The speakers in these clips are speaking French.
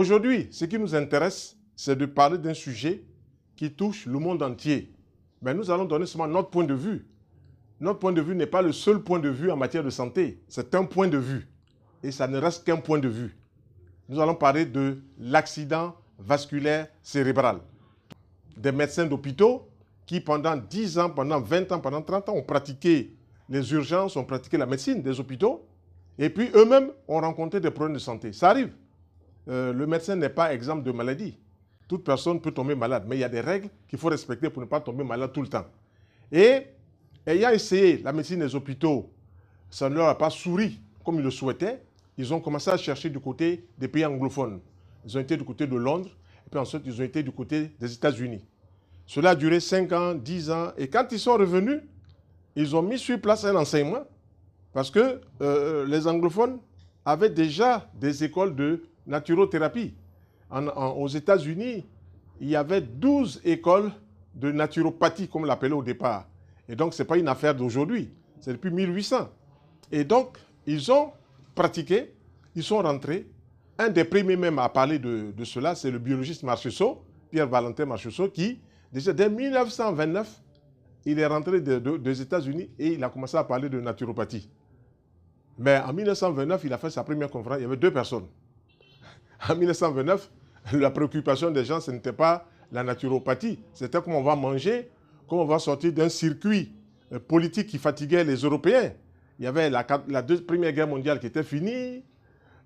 Aujourd'hui, ce qui nous intéresse, c'est de parler d'un sujet qui touche le monde entier. Mais nous allons donner seulement notre point de vue. Notre point de vue n'est pas le seul point de vue en matière de santé. C'est un point de vue. Et ça ne reste qu'un point de vue. Nous allons parler de l'accident vasculaire cérébral. Des médecins d'hôpitaux qui, pendant 10 ans, pendant 20 ans, pendant 30 ans, ont pratiqué les urgences, ont pratiqué la médecine des hôpitaux. Et puis, eux-mêmes ont rencontré des problèmes de santé. Ça arrive. Le médecin n'est pas exempt de maladie. Toute personne peut tomber malade, mais il y a des règles qu'il faut respecter pour ne pas tomber malade tout le temps. Et ayant essayé la médecine des hôpitaux, ça ne leur a pas souri comme ils le souhaitaient. Ils ont commencé à chercher du côté des pays anglophones. Ils ont été du côté de Londres, et puis ensuite ils ont été du côté des États-Unis. Cela a duré 5 ans, 10 ans, et quand ils sont revenus, ils ont mis sur place un enseignement, parce que les anglophones avaient déjà des écoles de naturothérapie. Aux États-Unis, il y avait 12 écoles de naturopathie, comme on l'appelait au départ. Et donc, ce n'est pas une affaire d'aujourd'hui, c'est depuis 1800. Et donc, ils ont pratiqué, ils sont rentrés. Un des premiers même à parler de cela, c'est le biologiste Marchesseau, Pierre-Valentin Marchesseau, qui, déjà dès 1929, il est rentré des États-Unis et il a commencé à parler de naturopathie. Mais en 1929, il a fait sa première conférence, il y avait 2 personnes. En 1929, la préoccupation des gens, ce n'était pas la naturopathie. C'était comment on va manger, comment on va sortir d'un circuit politique qui fatiguait les Européens. Il y avait la Première Guerre mondiale qui était finie,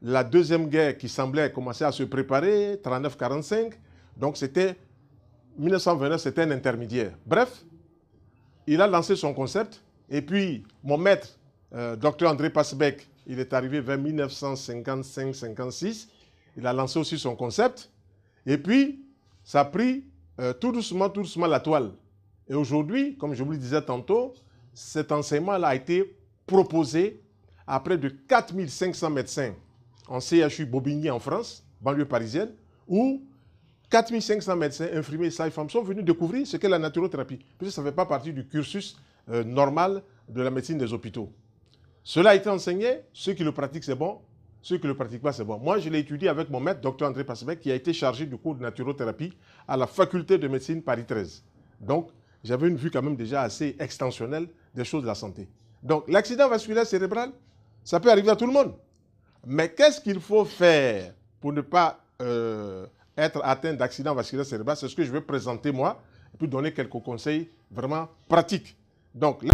la Deuxième Guerre qui semblait commencer à se préparer, 39-45. Donc, 1929, c'était un intermédiaire. Bref, il a lancé son concept. Et puis, mon maître, Dr André Passebecq, il est arrivé vers 1955-56. Il a lancé aussi son concept. Et puis, ça a pris tout doucement la toile. Et aujourd'hui, comme je vous le disais tantôt, cet enseignement-là a été proposé à près de 4500 médecins en CHU Bobigny en France, banlieue parisienne, où 4500 médecins, infirmiers et sages-femmes sont venus découvrir ce qu'est la naturothérapie. Parce que ça ne fait pas partie du cursus normal de la médecine des hôpitaux. Cela a été enseigné, ceux qui le pratiquent, c'est bon. Ceux qui ne le pratiquent pas, c'est bon. Moi, je l'ai étudié avec mon maître, Dr André Passebecq, qui a été chargé du cours de naturothérapie à la faculté de médecine Paris 13. Donc, j'avais une vue quand même déjà assez extensionnelle des choses de la santé. Donc, l'accident vasculaire cérébral, ça peut arriver à tout le monde. Mais qu'est-ce qu'il faut faire pour ne pas être atteint d'accident vasculaire cérébral? C'est ce que je vais présenter moi, et puis donner quelques conseils vraiment pratiques. Donc, là